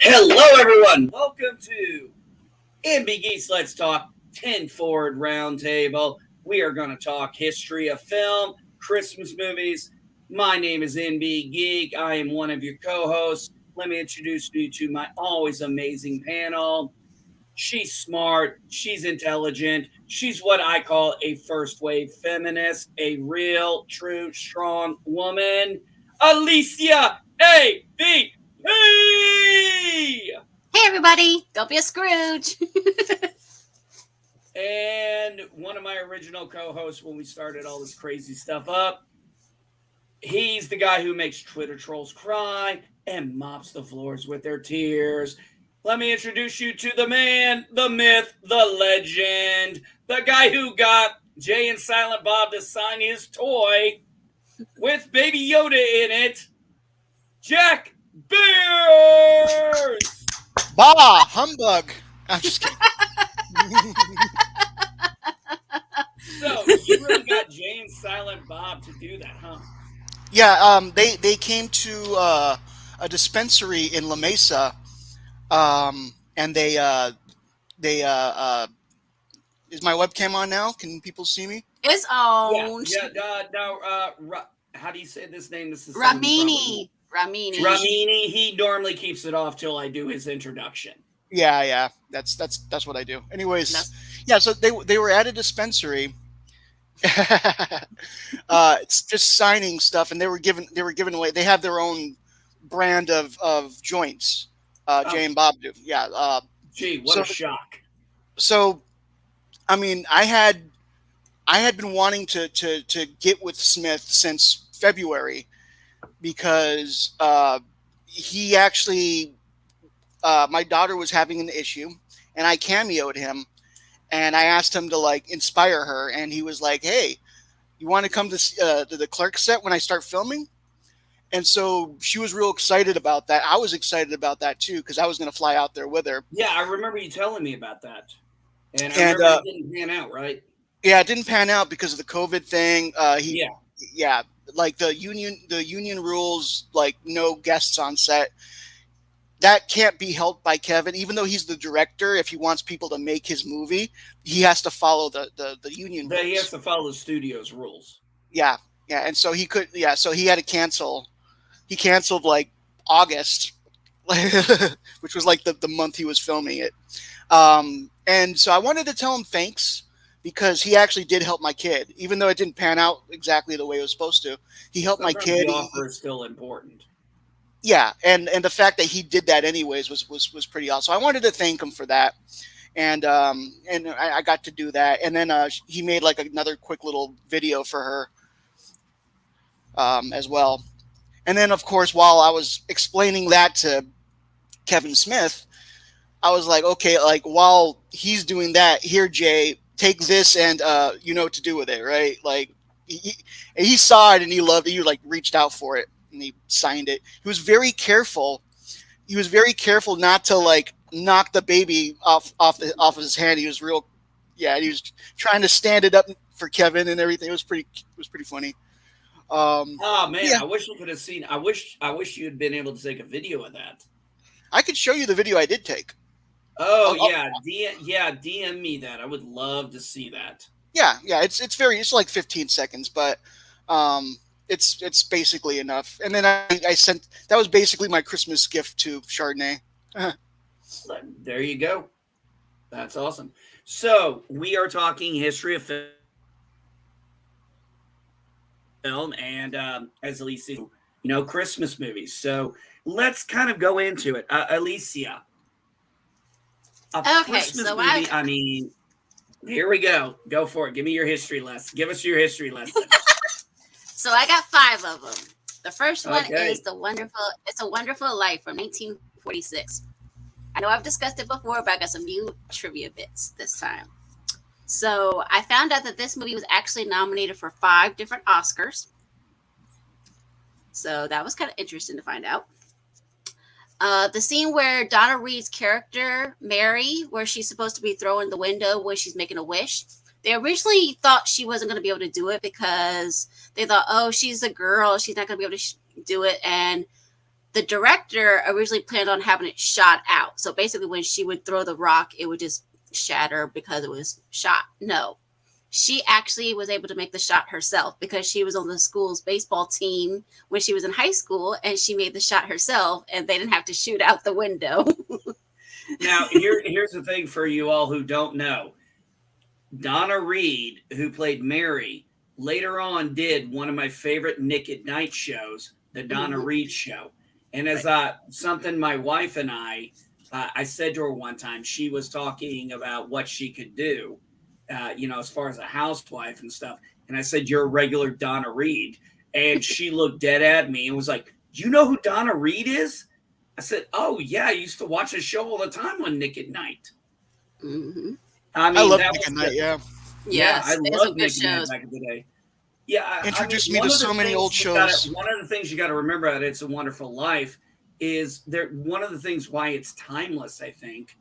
Hello, everyone. Welcome to NB Geeks Let's Talk 10 Forward Roundtable. We are going to talk history of film, Christmas movies. My name is NB Geek. I am one of your co-hosts. Let me introduce you to my always amazing panel. She's smart. She's intelligent. She's what I call a first wave feminist, a real, true, strong woman. Alicia A.V.P. Hey everybody, don't be a Scrooge. And one of my original co-hosts when we started all this crazy stuff up. He's the guy who makes Twitter trolls cry and mops the floors with their tears. Let me introduce you to the man, the myth, the legend, the guy who got Jay and Silent Bob to sign his toy with Baby Yoda in it, Jack Beers! Bah, humbug. I'm just kidding. So, you really got Jay and Silent Bob to do that, huh? Yeah, they came to a dispensary in La Mesa, and they is my webcam on now? Can people see me? It's on. How do you say this name? This is Ramini. Ramini. He normally keeps it off till I do his introduction. Yeah, that's what I do. Anyways, yeah, so they were at a dispensary. It's just signing stuff, and they were giving away. They have their own brand of joints. Jay and Bob do. Yeah. Gee, what a shock. So, I mean, I had been wanting to get with Smith since February because he actually my daughter was having an issue, and I cameoed him. And I asked him to like inspire her, and he was like, "Hey, you want to come to the Clerk set when I start filming?" And so she was real excited about that. I was excited about that too because I was going to fly out there with her. Yeah, I remember you telling me about that, and I remember it didn't pan out, right? Yeah, it didn't pan out because of the COVID thing. Like the union rules, like no guests on set. That can't be held by Kevin, even though he's the director. If he wants people to make his movie, he has to follow the union rules. He has to follow the studio's rules. Yeah, and so he could. Yeah, so he had to cancel. He canceled like August, which was like the month he was filming it. And so I wanted to tell him thanks because he actually did help my kid, even though it didn't pan out exactly the way it was supposed to. He helped my kid. The offer is still important. Yeah, and the fact that he did that anyways was pretty awesome. So I wanted to thank him for that, and I got to do that. And then he made like another quick little video for her as well. And then of course, while I was explaining that to Kevin Smith, I was like, okay, like while he's doing that, here, Jay, take this and you know what to do with it, right? Like he saw it and he loved it. He like reached out for it. And he signed it. He was very careful. He was very careful not to like knock the baby off his hand. He was real, yeah. He was trying to stand it up for Kevin and everything. It was pretty funny. Oh man, yeah. I wish you could have seen. I wish you had been able to take a video of that. I could show you the video I did take. Oh yeah, DM me that. I would love to see that. Yeah. It's like 15 seconds, but it's basically enough. And then I sent, that was basically my Christmas gift to Chardonnay. There you go. That's awesome. So we are talking history of film and as Alicia, Christmas movies. So let's kind of go into it. Alicia, Christmas movie. I mean, here we go. Go for it. Give me your history lesson. Give us your history lesson. So I got 5 of them. The first one is It's a Wonderful Life from 1946. I know I've discussed it before, but I got some new trivia bits this time. So I found out that this movie was actually nominated for 5 different Oscars. So that was kind of interesting to find out. The scene where Donna Reed's character, Mary, where she's supposed to be throwing the window when she's making a wish, they originally thought she wasn't going to be able to do it because they thought, oh, she's a girl. She's not going to be able to do it. And the director originally planned on having it shot out. So basically, when she would throw the rock, it would just shatter because it was shot. No, she actually was able to make the shot herself because she was on the school's baseball team when she was in high school, and she made the shot herself, and they didn't have to shoot out the window. Now, here's the thing for you all who don't know. Donna Reed, who played Mary, later on did one of my favorite Nick at Night shows, the Donna Reed Show. And as something my wife and I said to her one time, she was talking about what she could do, as far as a housewife and stuff. And I said, "You're a regular Donna Reed." And she looked dead at me and was like, "Do you know who Donna Reed is?" I said, "Oh, yeah, I used to watch the show all the time on Nick at Night." Mm-hmm. I mean, I love Nick at Night, yeah. Yes, I love Nick at Night back in the day. Yeah, introduced me to so many old shows. One of the things you got to remember about It's a Wonderful Life is one of the things why it's timeless, I think,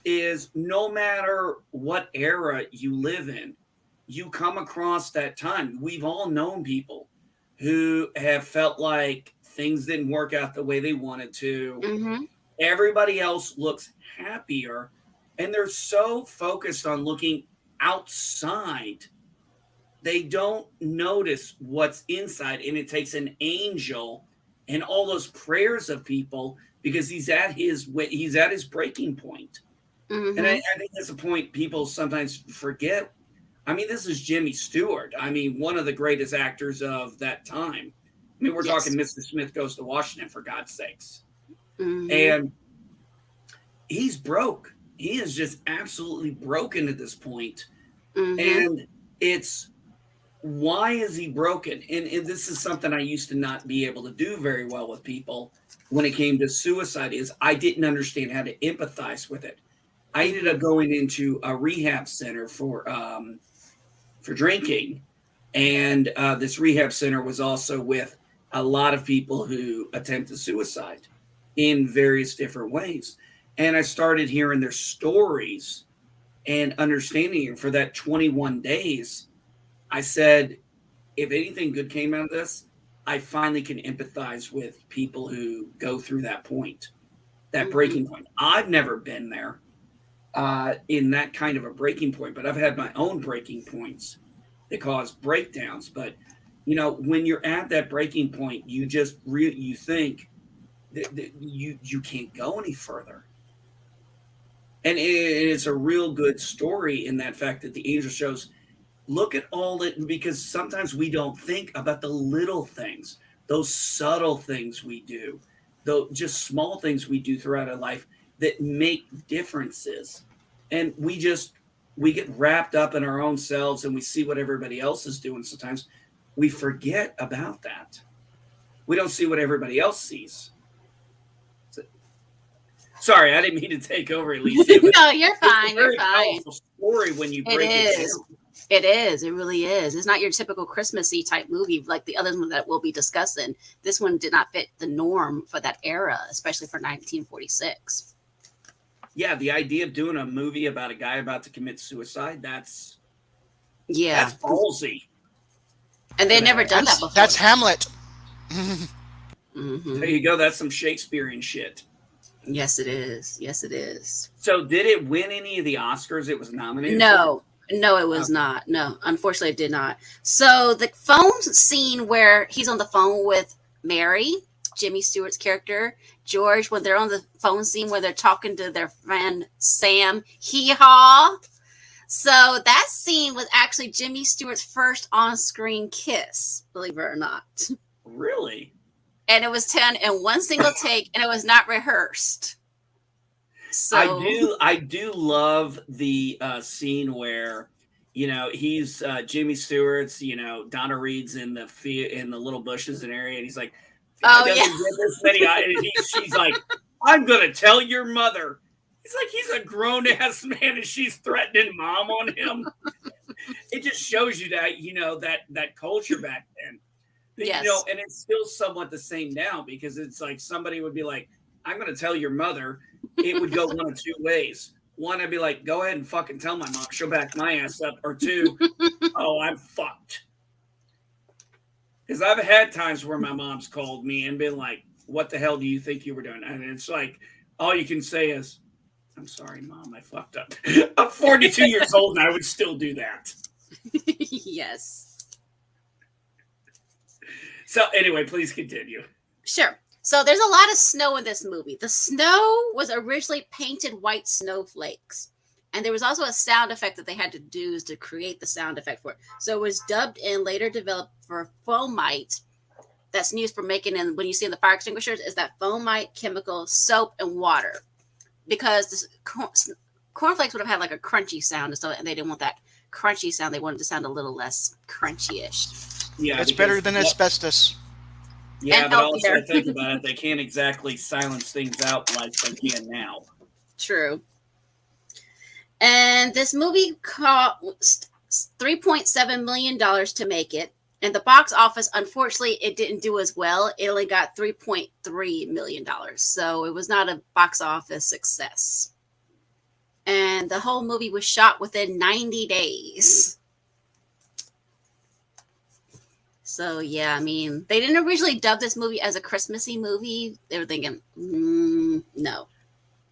is no matter what era you live in, you come across that time. We've all known people who have felt like things didn't work out the way they wanted to. Mm-hmm. Everybody else looks happier, and they're so focused on looking outside. They don't notice what's inside, and it takes an angel and all those prayers of people because he's at his breaking point. Mm-hmm. And I think that's a point people sometimes forget. I mean, this is Jimmy Stewart. I mean, one of the greatest actors of that time. I mean, we're talking Mr. Smith Goes to Washington, for God's sakes. Mm-hmm. And he's broke. He is just absolutely broken at this point. Mm-hmm. And it's, why is he broken? And this is something I used to not be able to do very well with people when it came to suicide, is I didn't understand how to empathize with it. I ended up going into a rehab center for drinking. And this rehab center was also with a lot of people who attempted suicide in various different ways. And I started hearing their stories and understanding it. For that 21 days, I said, if anything good came out of this, I finally can empathize with people who go through that point, that breaking point. I've never been there in that kind of a breaking point, but I've had my own breaking points that cause breakdowns. But, when you're at that breaking point, you just you think that you can't go any further. And it's a real good story in that fact that the angel shows, look at all that, because sometimes we don't think about the little things, those subtle things we do, those just small things we do throughout our life that make differences. And we get wrapped up in our own selves and we see what everybody else is doing. Sometimes we forget about that. We don't see what everybody else sees. Sorry, I didn't mean to take over, Alicia. No, you're fine. You're fine. powerful story when you break it down. It is. It really is. It's not your typical Christmassy type movie like the others that we'll be discussing. This one did not fit the norm for that era, especially for 1946. Yeah, the idea of doing a movie about a guy about to commit suicide, that's ballsy. And they'd never done that before. That's Hamlet. Mm-hmm. There you go. That's some Shakespearean shit. Yes, it is. Yes, it is. So did it win any of the Oscars it was nominated for? No, it was not. No, unfortunately, it did not. So the phone scene where he's on the phone with Mary, Jimmy Stewart's character, George, when they're on the phone scene where they're talking to their friend Sam, hee-haw. So that scene was actually Jimmy Stewart's first on-screen kiss, believe it or not. Really? And it was done in one single take, and it was not rehearsed. So I do love the scene where, he's Jimmy Stewart's, Donna Reed's in the little bushes and area, and he's like, she's like, I'm gonna tell your mother. He's like, he's a grown ass man, and she's threatening mom on him. It just shows you that that culture back then. Yes. And it's still somewhat the same now, because it's like somebody would be like, I'm going to tell your mother. It would go one of two ways. One, I'd be like, go ahead and fucking tell my mom. She'll back my ass up. Or two, oh, I'm fucked. Because I've had times where my mom's called me and been like, what the hell do you think you were doing? And it's like, all you can say is, I'm sorry, Mom, I fucked up. I'm 42 years old and I would still do that. Yes. So anyway, please continue. Sure. So there's a lot of snow in this movie. The snow was originally painted white snowflakes. And there was also a sound effect that they had to do to create the sound effect for it. So it was dubbed and later developed for foamite that's used for making, and when you see in the fire extinguishers, is that foamite chemical, soap, and water. Because cornflakes would have had like a crunchy sound, and they didn't want that crunchy sound. They wanted to sound a little less crunchy-ish. Yeah, it's better than asbestos. Yeah, and but healthier. Also think about it, they can't exactly silence things out like they can now. True. And this movie cost $3.7 million to make it. And the box office, unfortunately, it didn't do as well. It only got $3.3 million. So it was not a box office success. And the whole movie was shot within 90 days. So, yeah, I mean, they didn't originally dub this movie as a Christmassy movie. They were thinking, no.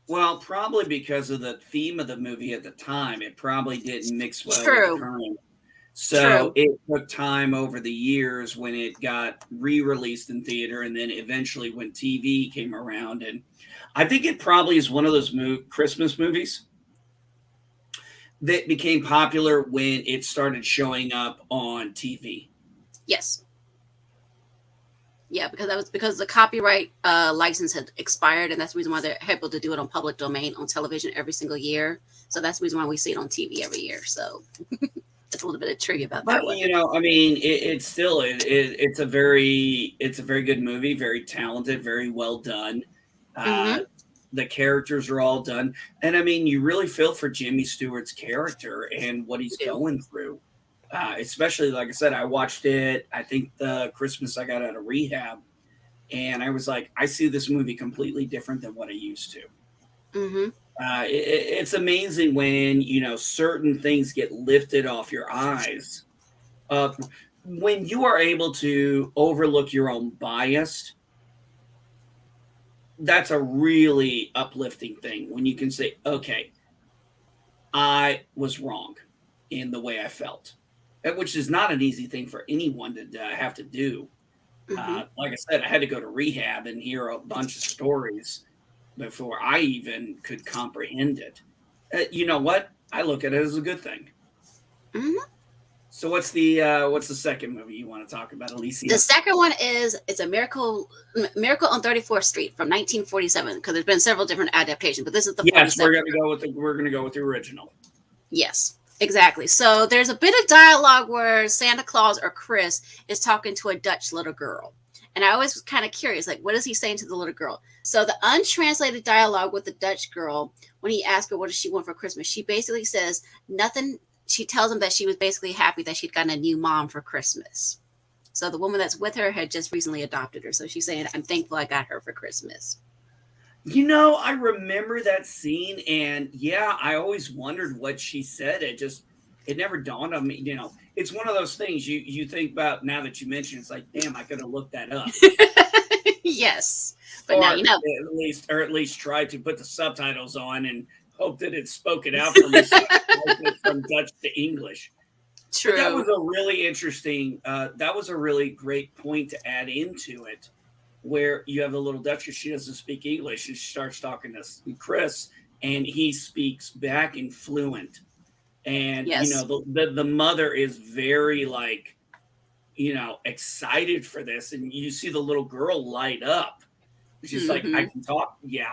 Well, probably because of the theme of the movie at the time. It probably didn't mix well True. with the time. So It took time over the years when it got re-released in theater, and then eventually when TV came around. And I think it probably is one of those Christmas movies that became popular when it started showing up on TV. Yes. Yeah, because that was because the copyright license had expired, and that's the reason why they're able to do it on public domain on television every single year. So that's the reason why we see it on TV every year. So that's a little bit of trivia about that. But, you know, I mean, it's still it's a very good movie, very talented, very well done. The characters are all done, and I mean, you really feel for Jimmy Stewart's character and what he's going through. Especially, like I said, I watched it, I think the Christmas I got out of rehab, and I was like, I see this movie completely different than what I used to. Mm-hmm. It's amazing when, you know, certain things get lifted off your eyes. When you are able to overlook your own bias, that's a really uplifting thing when you can say, okay, I was wrong in the way I felt. Which is not an easy thing for anyone to have to do. Like I said, I had to go to rehab and hear a bunch of stories before I even could comprehend it. You know what? I look at it as a good thing. Mm-hmm. So what's the second movie you want to talk about, Alicia? The second one is it's a Miracle on 34th Street from 1947, because there's been several different adaptations, but this is the 47th. Yes, we're gonna go with the original. Yes. Exactly. So there's a bit of dialogue where Santa Claus or Chris is talking to a Dutch little girl. And I always was kind of curious, like, what is he saying to the little girl? So the untranslated dialogue with the Dutch girl, when he asked her what does she want for Christmas, she basically says nothing. She tells him that she was basically happy that she'd gotten a new mom for Christmas. So the woman that's with her had just recently adopted her. So she's saying, I'm thankful I got her for Christmas. You know, I remember that scene, and yeah, I always wondered what she said. It never dawned on me. You know, it's one of those things you think about now that you mention. It's like, damn, I could have looked that up. Yes, but or now you know. At least try to put the subtitles on and hope that it spoke it out for me from Dutch to English. True. But that was a really interesting. That was a really great point to add into it. Where you have the little Dutch, she doesn't speak English, and she starts talking to Chris, and he speaks back in fluent. And yes. You know, the mother is very, like, you know, excited for this, and you see the little girl light up. She's like, I can talk. Yeah,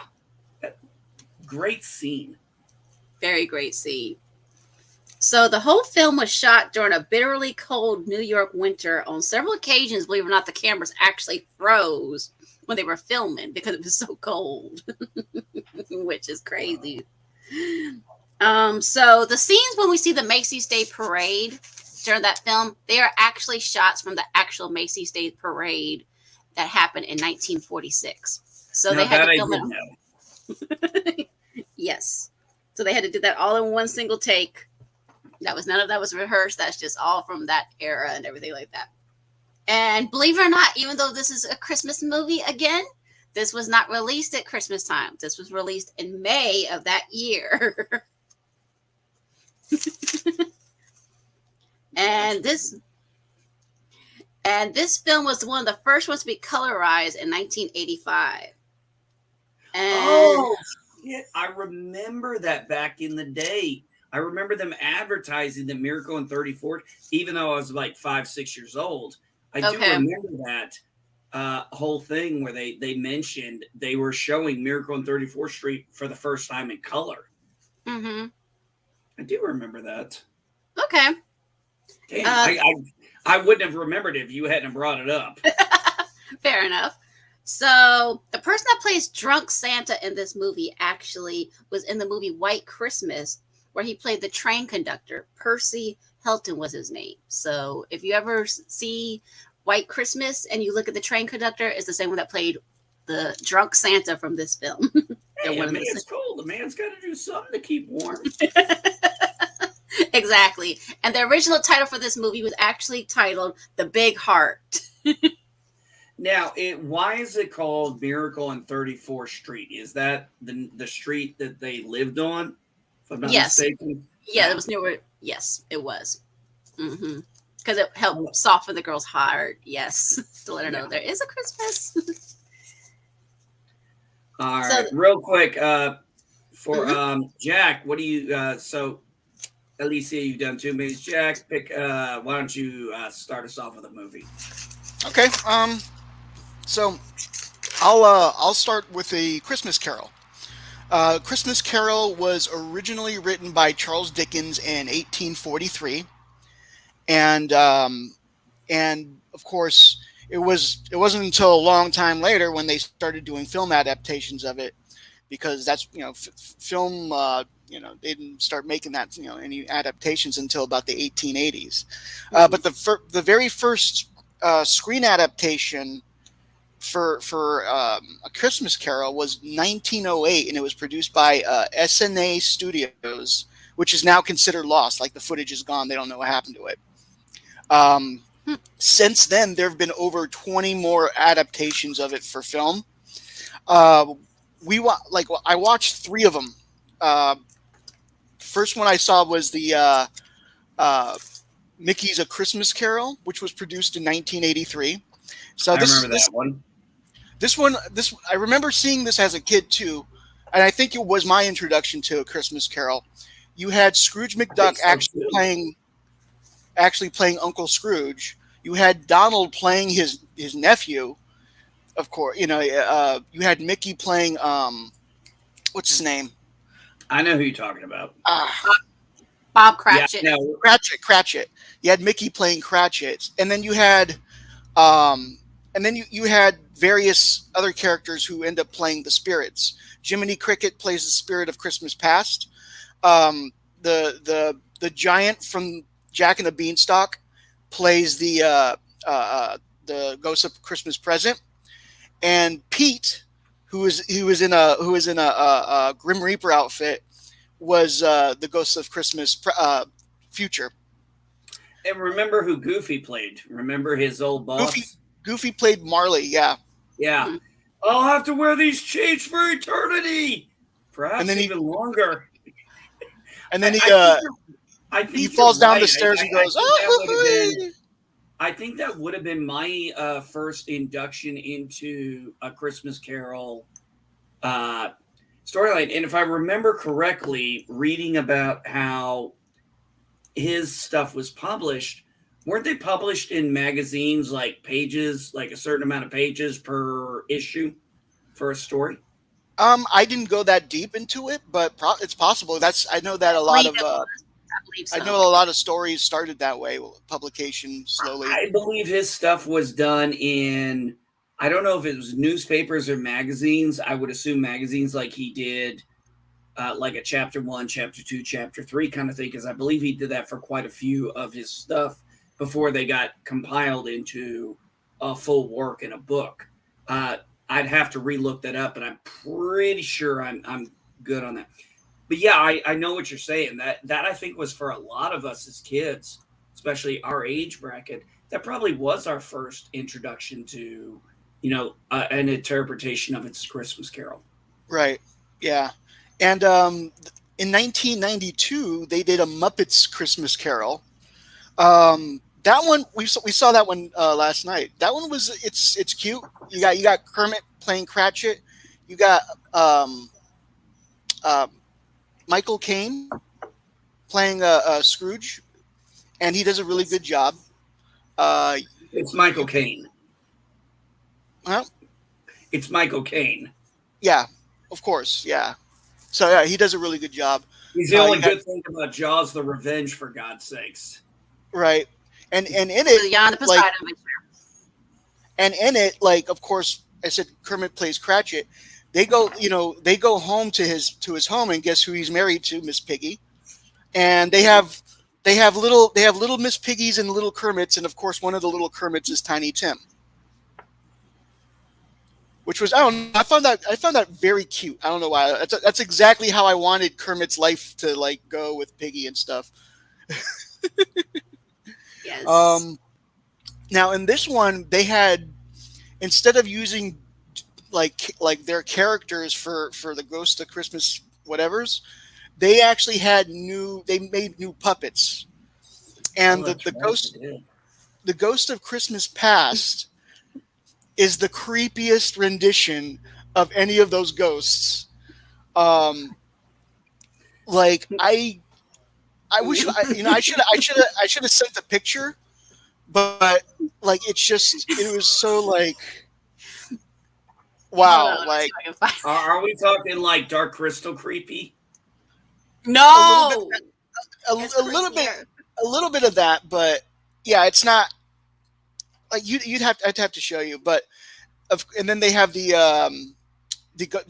great scene. Very great scene. So the whole film was shot during a bitterly cold New York winter. On several occasions, believe it or not, the cameras actually froze when they were filming because it was so cold, which is crazy. So the scenes when we see the Macy's Day Parade during that film, they are actually shots from the actual Macy's Day Parade that happened in 1946. So now they had to film it. Yes. So they had to do that all in one single take. None of that was rehearsed. That's just all from that era and everything like that. And believe it or not, even though this is a Christmas movie again, This was not released at Christmas time. This was released in May of that year. and this film was one of the first ones to be colorized in 1985. Oh, shit. I remember that back in the day. I remember them advertising the Miracle on 34th, even though I was like 5, 6 years old. I do remember that whole thing where they mentioned they were showing Miracle on 34th Street for the first time in color. Mm-hmm. I do remember that. Okay. Damn, I wouldn't have remembered it if you hadn't brought it up. Fair enough. So the person that plays Drunk Santa in this movie actually was in the movie White Christmas, where he played the train conductor. Percy Helton was his name. So if you ever see White Christmas and you look at the train conductor, it's the same one that played the Drunk Santa from this film. Hey, it's cold. The man's got to do something to keep warm. Exactly. And the original title for this movie was actually titled The Big Heart. Now, why is it called Miracle on 34th Street? Is that the street that they lived on? If I'm not mistaken. Yeah, it was newer. Yes, it was. Because it helped soften the girl's heart. Yes, to let her know there is a Christmas. All right, real quick, for Jack, what do you? So, Alicia, you've done 2 minutes. Jack, pick. Why don't you start us off with a movie? Okay. So I'll start with A Christmas Carol. Christmas Carol was originally written by Charles Dickens in 1843, and of course it wasn't until a long time later when they started doing film adaptations of it, because that's film they didn't start making that any adaptations until about the 1880s. But the very first screen adaptation for A Christmas Carol was 1908, and it was produced by SNA Studios, which is now considered lost. Like, the footage is gone; they don't know what happened to it. Since then, there have been over 20 more adaptations of it for film. I watched 3 of them. First one I saw was the Mickey's A Christmas Carol, which was produced in 1983. So I remember that one. This I remember seeing this as a kid too, and I think it was my introduction to A Christmas Carol. You had Scrooge McDuck actually playing Uncle Scrooge. You had Donald playing his nephew, of course. You had Mickey playing what's his name? I know who you're talking about. Bob Cratchit. Yeah, Cratchit. You had Mickey playing Cratchit, and then you had you had various other characters who end up playing the spirits. Jiminy Cricket plays the spirit of Christmas Past. The giant from Jack and the Beanstalk plays the Ghost of Christmas Present, and Pete, who was in a Grim Reaper outfit, was the Ghost of Christmas Future. And remember who Goofy played? Remember his old boss? Goofy played Marley. Yeah. Yeah. I'll have to wear these chains for eternity, perhaps even longer. And then I think he falls down the stairs and goes, I think that would have been my first induction into A Christmas Carol storyline. And if I remember correctly, reading about how his stuff was published, weren't they published in magazines, like pages, like a certain amount of pages per issue for a story? I didn't go that deep into it, but it's possible. I know that a lot of I know a lot of stories started that way, publication slowly. I believe his stuff was done in, I don't know if it was newspapers or magazines. I would assume magazines, like he did like a chapter 1, chapter 2, chapter 3 kind of thing, because I believe he did that for quite a few of his stuff before they got compiled into a full work in a book. I'd have to relook that up, but I'm pretty sure I'm good on that. But yeah, I know what you're saying. That I think was for a lot of us as kids, especially our age bracket. That probably was our first introduction to an interpretation of It's a Christmas Carol. Right. Yeah. And in 1992, they did a Muppets Christmas Carol. That one we saw that one last night. That one it's cute. You got Kermit playing Cratchit. You got uh, Michael Caine playing Scrooge, and he does a really good job. Uh, It's Michael Caine. huh? It's Michael Caine. Yeah, of course. Yeah. So yeah, he does a really good job. He's the only You got- good thing about Jaws: The Revenge, for God's sakes. right. And in it, Beyond the like, Poseidon Adventure. and in it, like, of course, I said Kermit plays Cratchit. They go home to his home, and guess who he's married to? Miss Piggy. And they have little Miss Piggies and little Kermits, and of course one of the little Kermits is Tiny Tim. Which was, I don't know, I found that very cute. I don't know why. That's exactly how I wanted Kermit's life to like go with Piggy and stuff. Yes. Now in this one, they had, instead of using like their characters for the Ghost of Christmas whatevers, they actually they made new puppets. And the Ghost of Christmas Past is the creepiest rendition of any of those ghosts. Like I wish I should have sent the picture, but like it was so like wow. Hold on, Like, let's see if I can find- Are we talking like Dark Crystal creepy? No, a little bit of that, but yeah, it's not like I'd have to show you, but and then they have the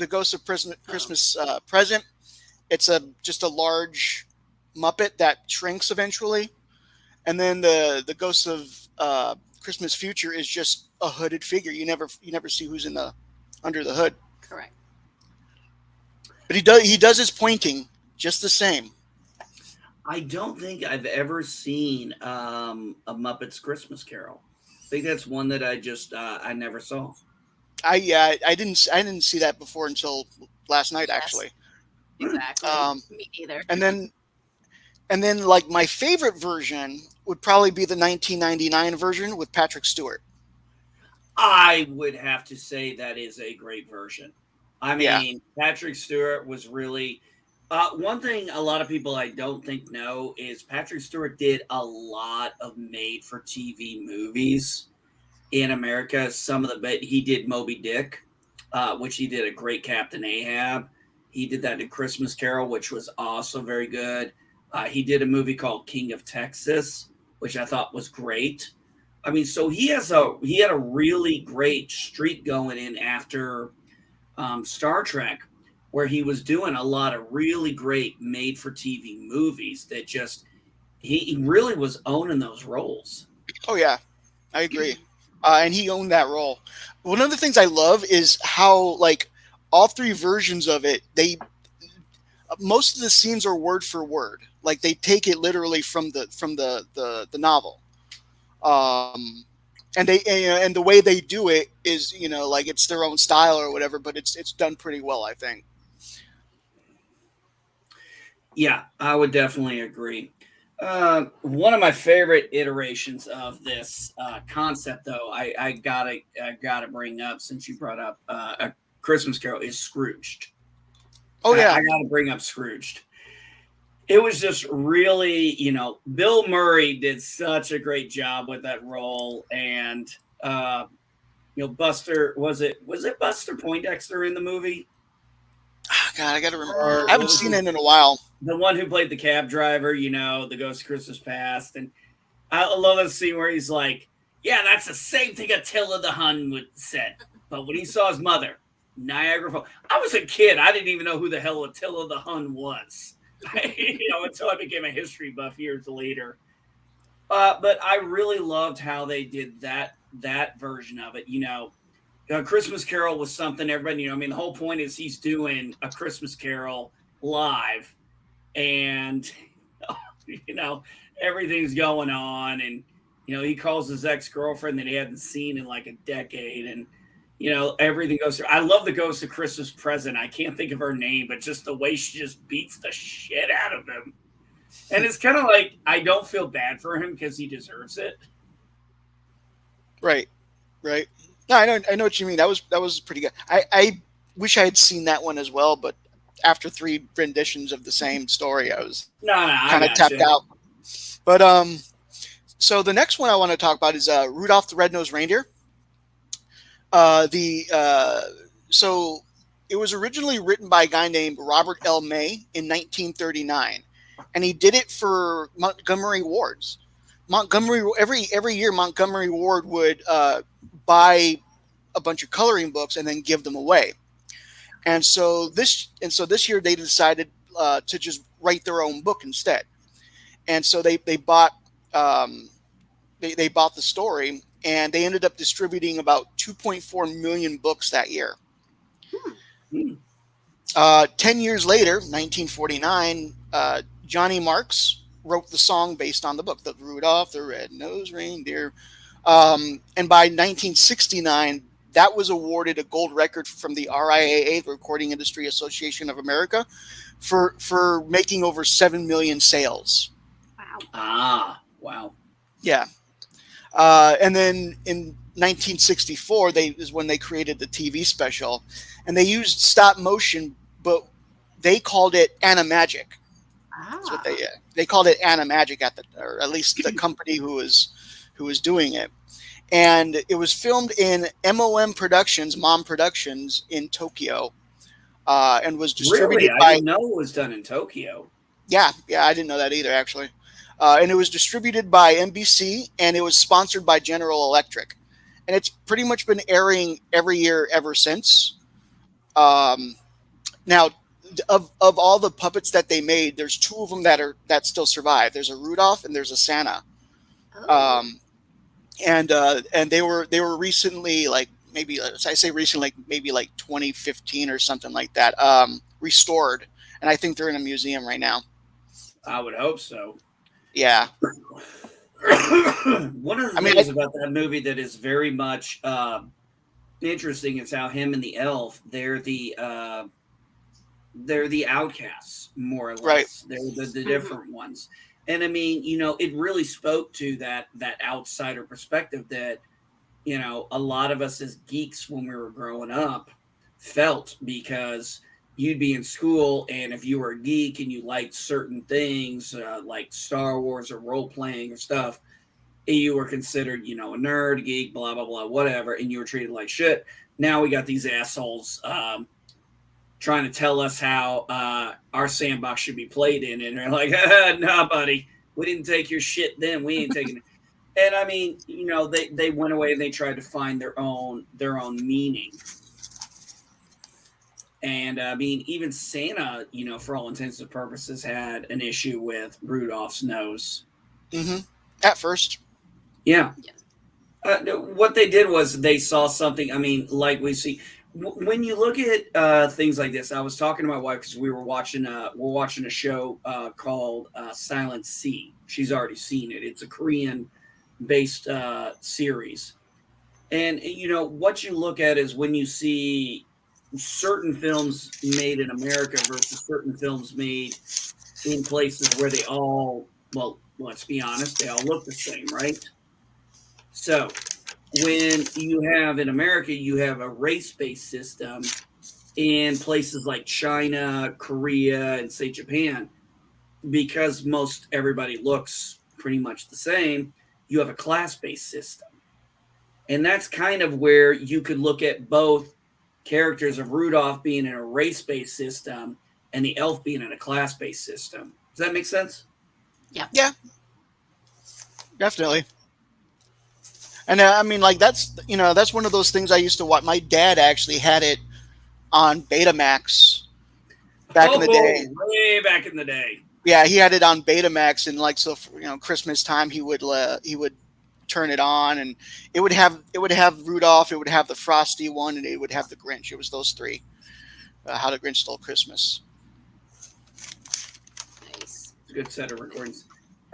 Ghost of Christmas Present. It's just a large Muppet that shrinks eventually, and then the Ghost of Christmas Future is just a hooded figure. You never see who's under the hood. Correct. But he does his pointing just the same. I don't think I've ever seen a Muppets Christmas Carol. I think that's one that I never saw. I didn't see that before until last night, Yes. actually. Exactly. Me either. And then like my favorite version would probably be the 1999 version with Patrick Stewart. I would have to say that is a great version. I mean, Patrick Stewart was really one thing a lot of people I don't think know is Patrick Stewart did a lot of made-for-TV movies in America. He did Moby Dick, which he did a great Captain Ahab. He did that in Christmas Carol, which was also very good. He did a movie called King of Texas, which I thought was great. I mean, so he had a really great streak going in after Star Trek, where he was doing a lot of really great made-for-TV movies that he really was owning those roles. Oh yeah, I agree. And he owned that role. One of the things I love is how like all three versions of it, most of the scenes are word for word. Like they take it literally from the novel. And and the way they do it is, like it's their own style or whatever, but it's done pretty well, I think. Yeah, I would definitely agree. One of my favorite iterations of this concept, though, I gotta bring up since you brought up A Christmas Carol, is Scrooged. Oh yeah, I gotta bring up Scrooged. It was just really, Bill Murray did such a great job with that role, and Buster was it Buster Poindexter in the movie? God, I gotta remember. I haven't seen it in a while. The one who played the cab driver, the Ghost of Christmas Past. And I love that scene where he's like, yeah, that's the same thing Attila the Hun would said. But when he saw his mother, Niagara Falls. I was a kid. I didn't even know who the hell Attila the Hun was. Until I became a history buff years later. But I really loved how they did that version of it. Christmas Carol was something everybody, the whole point is he's doing A Christmas Carol live. And everything's going on, and he calls his ex-girlfriend that he hadn't seen in like a decade, and everything goes through. I love the Ghost of Christmas Present. I can't think of her name, but just the way she just beats the shit out of him. And it's kind of like, I don't feel bad for him because he deserves it. Right. No, I know what you mean. That was pretty good. I wish I had seen that one as well, but after 3 renditions of the same story, I was kind of tapped out. But so the next one I want to talk about is Rudolph the Red-Nosed Reindeer. So it was originally written by a guy named Robert L. May in 1939, and he did it for Montgomery Wards. Every year Montgomery Ward would buy a bunch of coloring books and then give them away. And so this year they decided to just write their own book instead. And so they bought they bought the story, and they ended up distributing about 2.4 million books that year. 10 years later, 1949, Johnny Marks wrote the song based on the book, the Rudolph the Red-Nosed Reindeer. And by 1969, that was awarded a gold record from the RIAA, the Recording Industry Association of America, for making over 7 million sales. Wow. Wow. Yeah. And then in 1964, is when they created the TV special, and they used stop motion, but they called it animagic. That's what they called it animagic or at least the company who was doing it. And it was filmed in MOM Productions, Mom Productions in Tokyo, and was distributed I didn't know it was done in Tokyo. Yeah, I didn't know that either, actually. And it was distributed by NBC, and it was sponsored by General Electric. And it's pretty much been airing every year ever since. Now, of all the puppets that they made, there's 2 of them that still survive. There's a Rudolph and there's a Santa. Oh. And they were recently, like maybe I say recently, like maybe like 2015 or something like that, restored, and I think they're in a museum right now. I would hope so. Yeah. One of the things about that movie that is very much interesting is how him and the elf, they're the outcasts, more or less. Right. They're the different ones. And I mean, it really spoke to that outsider perspective that, a lot of us as geeks when we were growing up felt, because you'd be in school, and if you were a geek and you liked certain things, like Star Wars or role-playing or stuff, you were considered, a nerd, geek, blah, blah, blah, whatever, and you were treated like shit. Now we got these assholes trying to tell us how our sandbox should be played in, and they're like, nah, buddy, we didn't take your shit then, we ain't taking it. And I mean, they went away and they tried to find their own meaning. And I mean, even Santa, for all intents and purposes, had an issue with Rudolph's nose. Mm-hmm. At first. Yeah. What they did was they saw something. I mean, like we see when you look at things like this. I was talking to my wife because we're watching a show called Silent Sea. She's already seen it. It's a Korean-based series, and what you look at is when you see certain films made in America versus certain films made in places where they all, well, let's be honest, they all look the same, right? So when you have in America, you have a race-based system. In places like China, Korea, and say Japan, because most everybody looks pretty much the same, you have a class-based system. And that's kind of where you could look at both characters of Rudolph being in a race-based system and the elf being in a class-based system. Does that make sense? Yeah. Yeah. Definitely. And I mean, like, that's one of those things I used to watch. My dad actually had it on Betamax back in the day. Way back in the day. Yeah, he had it on Betamax, and like, so for, Christmas time he would turn it on, and it would have Rudolph, it would have the Frosty one, and it would have the Grinch. It was those 3. How the Grinch Stole Christmas. Nice. It's a good set of recordings.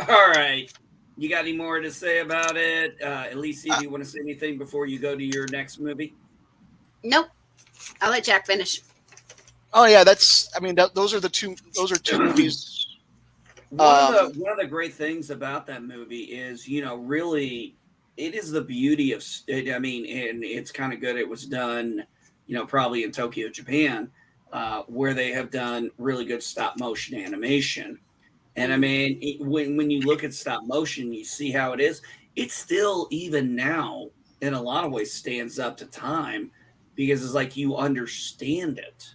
All right. You got any more to say about it? At least, if you want to say anything before you go to your next movie? Nope. I'll let Jack finish. Oh yeah, that's. I mean, those are two movies. One of the great things about that movie is, really, it is the beauty of. I mean, and it's kind of good. It was done, probably in Tokyo, Japan, where they have done really good stop motion animation. And I mean, when you look at stop motion, you see how it is. It still, even now, in a lot of ways, stands up to time because it's like you understand it.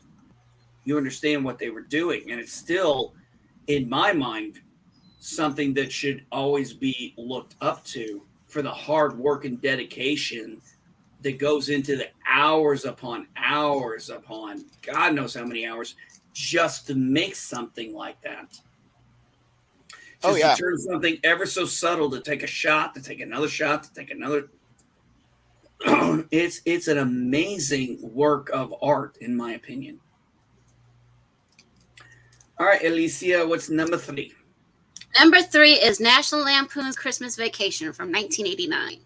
You understand what they were doing, and it's still, in my mind, something that should always be looked up to for the hard work and dedication that goes into the hours upon God knows how many hours just to make something like that. Just to turn something ever so subtle, to take a shot, to take another shot, to take another. It's an amazing work of art, in my opinion. All right, Alicia, what's number 3? Number 3 is National Lampoon's Christmas Vacation from 1989.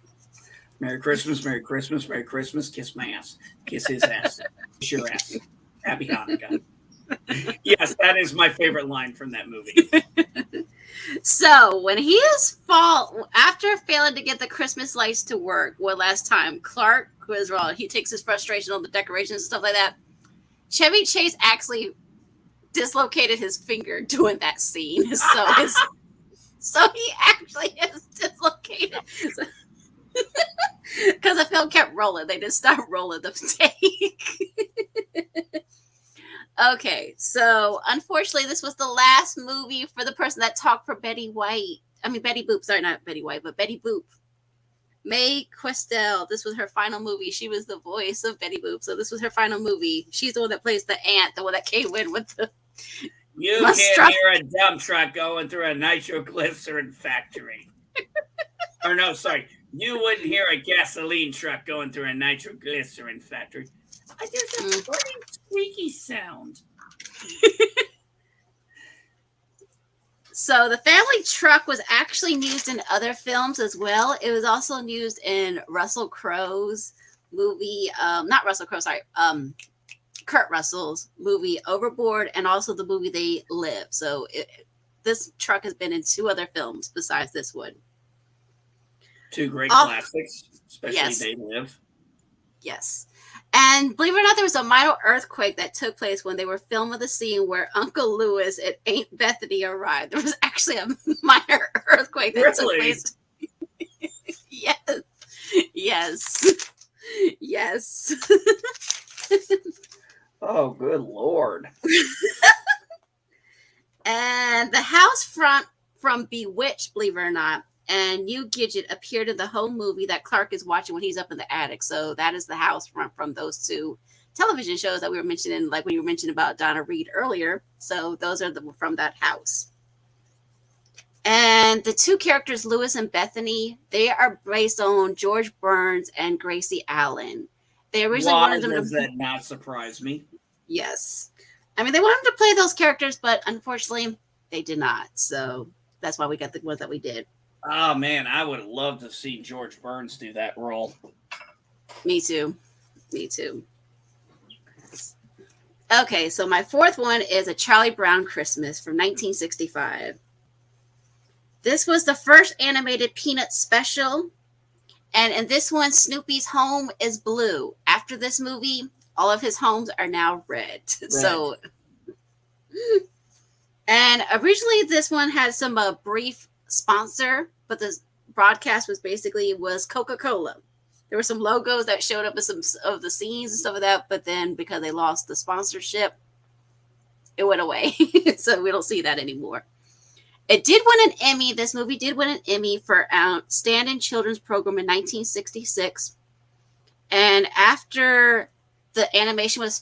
Merry Christmas, Merry Christmas, Merry Christmas. Kiss my ass. Kiss his ass. Kiss your ass. Happy Hanukkah. Yes, that is my favorite line from that movie. So when he is after failing to get the Christmas lights to work one last time, Clark was wrong. He takes his frustration on the decorations and stuff like that. Chevy Chase actually dislocated his finger doing that scene. So he actually is dislocated. Because the film kept rolling. They just stopped rolling the take. Okay, so unfortunately, this was the last movie for the person that talked for Betty Boop. Sorry, not Betty White, but Betty Boop. Mae Questel. This was her final movie. She was the voice of Betty Boop, so this was her final movie. She's the one that plays the aunt, the one that came in with the. You can't hear a dump truck going through a nitroglycerin factory. Or no, sorry. You wouldn't hear a gasoline truck going through a nitroglycerin factory. There's a funny squeaky sound. So the family truck was actually used in other films as well. It was also used in Russell Crowe's movie. Not Russell Crowe, sorry. Kurt Russell's movie Overboard, and also the movie They Live. So this truck has been in 2 other films besides this one. 2 great classics, especially yes. They Live. Yes. And believe it or not, there was a minor earthquake that took place when they were filming the scene where Uncle Lewis and Aunt Bethany arrived. There was actually a minor earthquake that took place. Yes. Yes. Yes. Oh, good Lord. And the house front from Bewitched, believe it or not, and New Gidget appeared in the home movie that Clark is watching when he's up in the attic. So that is the house front from those 2 television shows that we were mentioning, like when you were mentioning about Donna Reed earlier. So those are from that house. And the 2 characters, Lewis and Bethany, they are based on George Burns and Gracie Allen. They originally wanted them does that not surprise me? Yes. I mean, they wanted them to play those characters, but unfortunately, they did not. So that's why we got the ones that we did. Oh, man, I would love to see George Burns do that role. Me too. Okay, so my 4th one is A Charlie Brown Christmas from 1965. This was the first animated Peanuts special. And in this one, Snoopy's home is blue. After this movie, all of his homes are now red. So, and originally this one had some brief sponsor, but the broadcast was Coca-Cola. There were some logos that showed up in some of the scenes and stuff like that, but then because they lost the sponsorship, it went away. So we don't see that anymore. It did win an Emmy. This movie did win an Emmy for Outstanding Children's Program in 1966. And after the animation was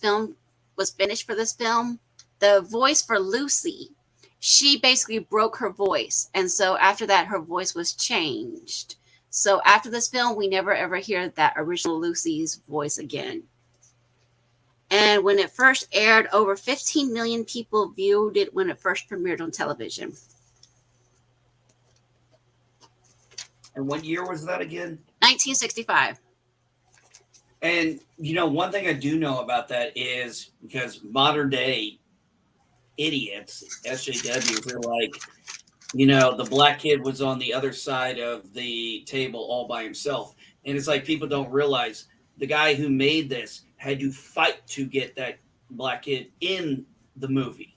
finished for this film, the voice for Lucy, she basically broke her voice. And so after that, her voice was changed. So after this film, we never ever hear that original Lucy's voice again. And when it first aired, over 15 million people viewed it when it first premiered on television. And what year was that again? 1965. And one thing I do know about that is because modern day idiots, SJWs, are like, the black kid was on the other side of the table all by himself. And it's like people don't realize the guy who made this had to fight to get that black kid in the movie.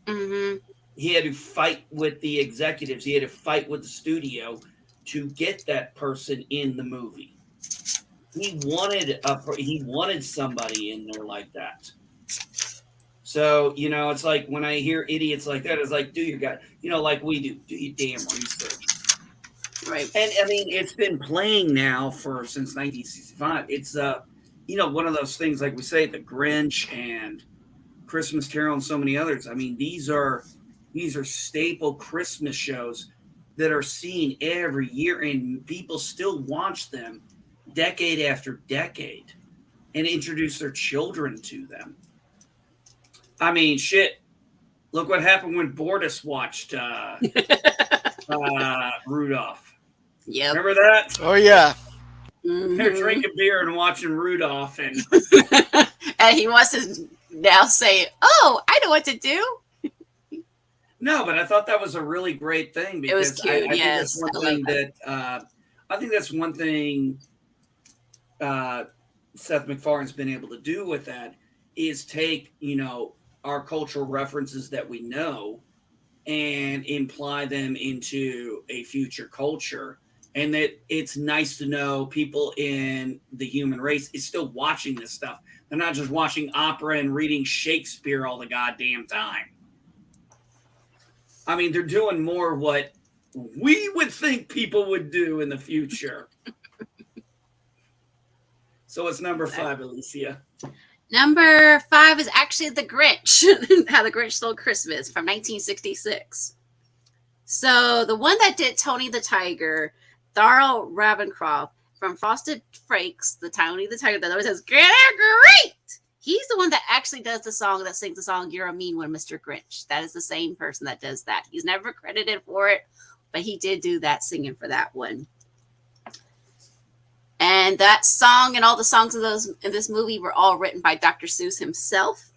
Mm-hmm. He had to fight with the executives. He had to fight with the studio to get that person in the movie. He wanted somebody in there like that. So, it's like when I hear idiots like that, it's like, do your guy, like we do your damn research. Right. And I mean, it's been playing now since 1965. It's one of those things, like we say, the Grinch and Christmas Carol and so many others. I mean, these are staple Christmas shows that are seen every year, and people still watch them decade after decade and introduce their children to them. I mean, shit. Look what happened when Bortus watched Rudolph. Yeah. Remember that? Oh yeah. Mm-hmm. They're drinking beer and watching Rudolph, and and he wants to now say, "Oh, I know what to do." No, but I thought that was a really great thing because it was cute. I think Yes, that's one thing that I think that's one thing Seth MacFarlane's been able to do with that is take our cultural references that we know and imply them into a future culture. And that it's nice to know people in the human race is still watching this stuff. They're not just watching opera and reading Shakespeare all the goddamn time. I mean, they're doing more what we would think people would do in the future. So it's number 5, Alicia. Number 5 is actually The Grinch, How the Grinch Stole Christmas from 1966. So the one that did Tony the Tiger, Darryl Ravencroft from Frosted Flakes, the Tony the Tiger that always says, "Great!" He's the one that actually does the song, that sings the song, "You're a Mean One, Mr. Grinch." That is the same person that does that. He's never credited for it, but he did do that singing for that one. And that song and all the songs of those in this movie were all written by Dr. Seuss himself.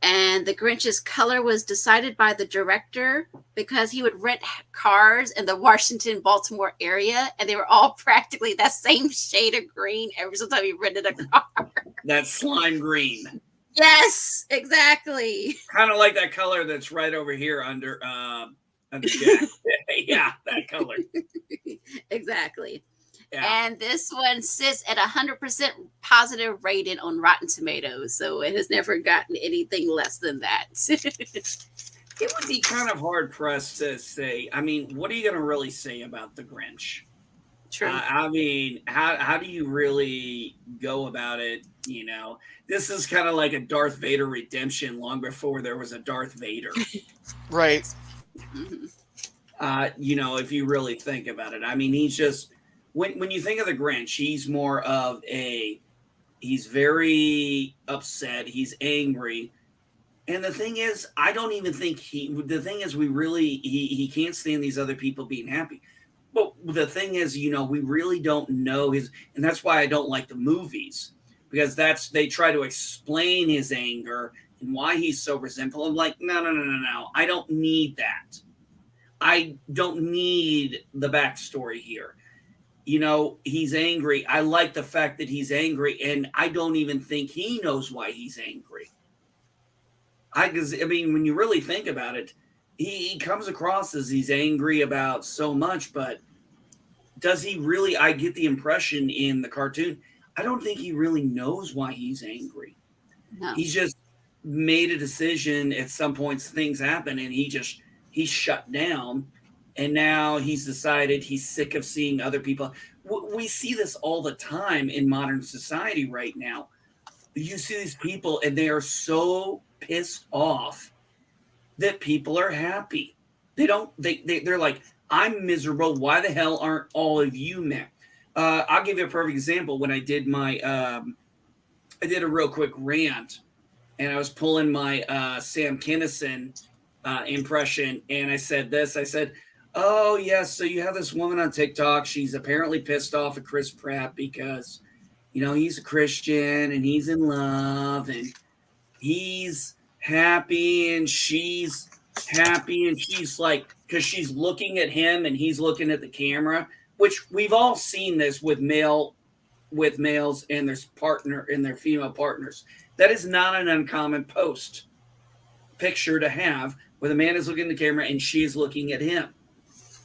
And the Grinch's color was decided by the director because he would rent cars in the Washington, Baltimore area, and they were all practically that same shade of green every single time he rented a car. That slime green. Yes, exactly. Kind of like that color that's right over here under Jack. Yeah, that color. Exactly. Yeah. And this one sits at 100% positive rating on Rotten Tomatoes, so it has never gotten anything less than that. It would be kind of hard pressed to say. I mean, what are you going to really say about the Grinch? True. I mean, how do you really go about it? This is kind of like a Darth Vader redemption long before there was a Darth Vader. Right. Mm-hmm. If you really think about it, I mean, he's just. When you think of the Grinch, he's more of he's very upset. He's angry. And the thing is, I don't even think he can't stand these other people being happy. But the thing is, we really don't know and that's why I don't like the movies, because they try to explain his anger and why he's so resentful. I'm like, no. I don't need that. I don't need the backstory here. He's angry. I like the fact that he's angry, and I don't even think he knows why he's angry. Because when you really think about it, he comes across as he's angry about so much, but does he really? I get the impression in the cartoon, I don't think he really knows why he's angry. No. He's just made a decision. At some points, things happen, and he's shut down. And now he's decided he's sick of seeing other people. We see this all the time in modern society right now. You see these people, and they are so pissed off that people are happy. They're like, I'm miserable. Why the hell aren't all of you mad? I'll give you a perfect example. When I did I did a real quick rant, and I was pulling my Sam Kinison impression, and I said this. I said, "Oh, yes, so you have this woman on TikTok. She's apparently pissed off at Chris Pratt because he's a Christian and he's in love and he's happy and she's happy and she's like, because she's looking at him and he's looking at the camera, which we've all seen this with males and their partner and their female partners. That is not an uncommon picture to have where the man is looking at the camera and she's looking at him.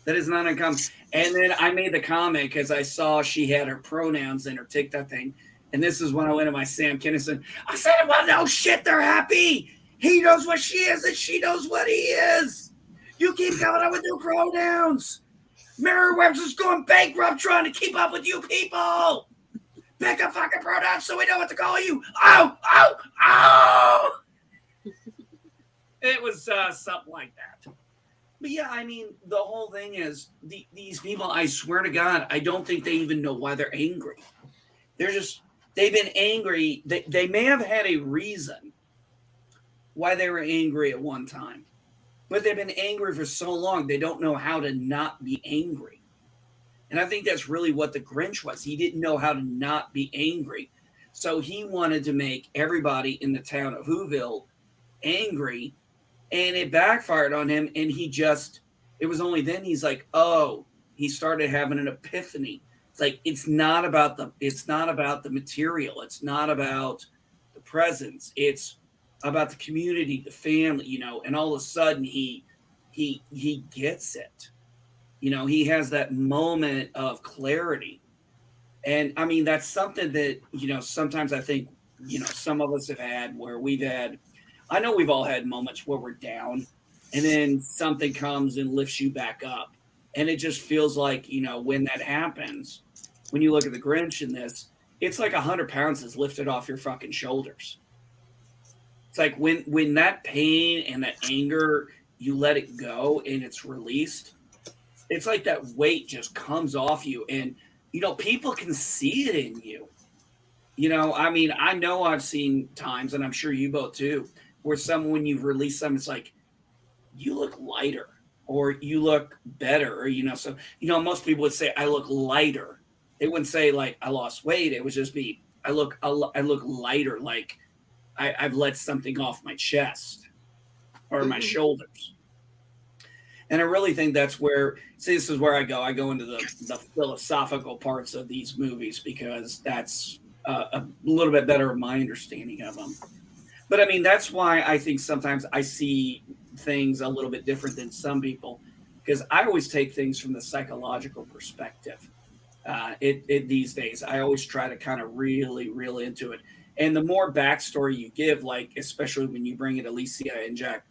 That is not uncommon. And then I made the comment because I saw she had her pronouns in her TikTok thing. And this is when I went to my Sam Kinison. I said, well, no shit, they're happy. He knows what she is and she knows what he is. You keep coming up with new pronouns. Merriweather's going bankrupt trying to keep up with you people. Pick a fucking pronoun so we know what to call you. Oh. It was something like that. But yeah, I mean, the whole thing is these people, I swear to God, I don't think they even know why they're angry. They've been angry. They may have had a reason why they were angry at one time. But they've been angry for so long, they don't know how to not be angry. And I think that's really what the Grinch was. He didn't know how to not be angry. So he wanted to make everybody in the town of Whoville angry. And it backfired on him. And it was only then he's like, oh, he started having an epiphany. It's like, it's not about the material. It's not about the presents. It's about the community, the family, and all of a sudden he gets it. He has that moment of clarity. And I mean, that's something that, sometimes I think, some of us have had where I know we've all had moments where we're down and then something comes and lifts you back up. And it just feels like, when that happens, when you look at the Grinch in this, it's like 100 pounds is lifted off your fucking shoulders. It's like when that pain and that anger, you let it go and it's released, it's like that weight just comes off you. And, people can see it in you. I mean, I know I've seen times, and I'm sure you both too, where when you've released them, it's like, you look lighter or you look better. Or, so, most people would say, I look lighter. They wouldn't say like I lost weight. It would just be, I look lighter. Like I've let something off my chest or my shoulders. And I really think that's where, this is where I go into the philosophical parts of these movies, because that's a little bit better of my understanding of them. But I mean, that's why I think sometimes I see things a little bit different than some people, because I always take things from the psychological perspective. These days, I always try to kind of really, really into it. And the more backstory you give, like, especially when you bring in Alicia and Jack,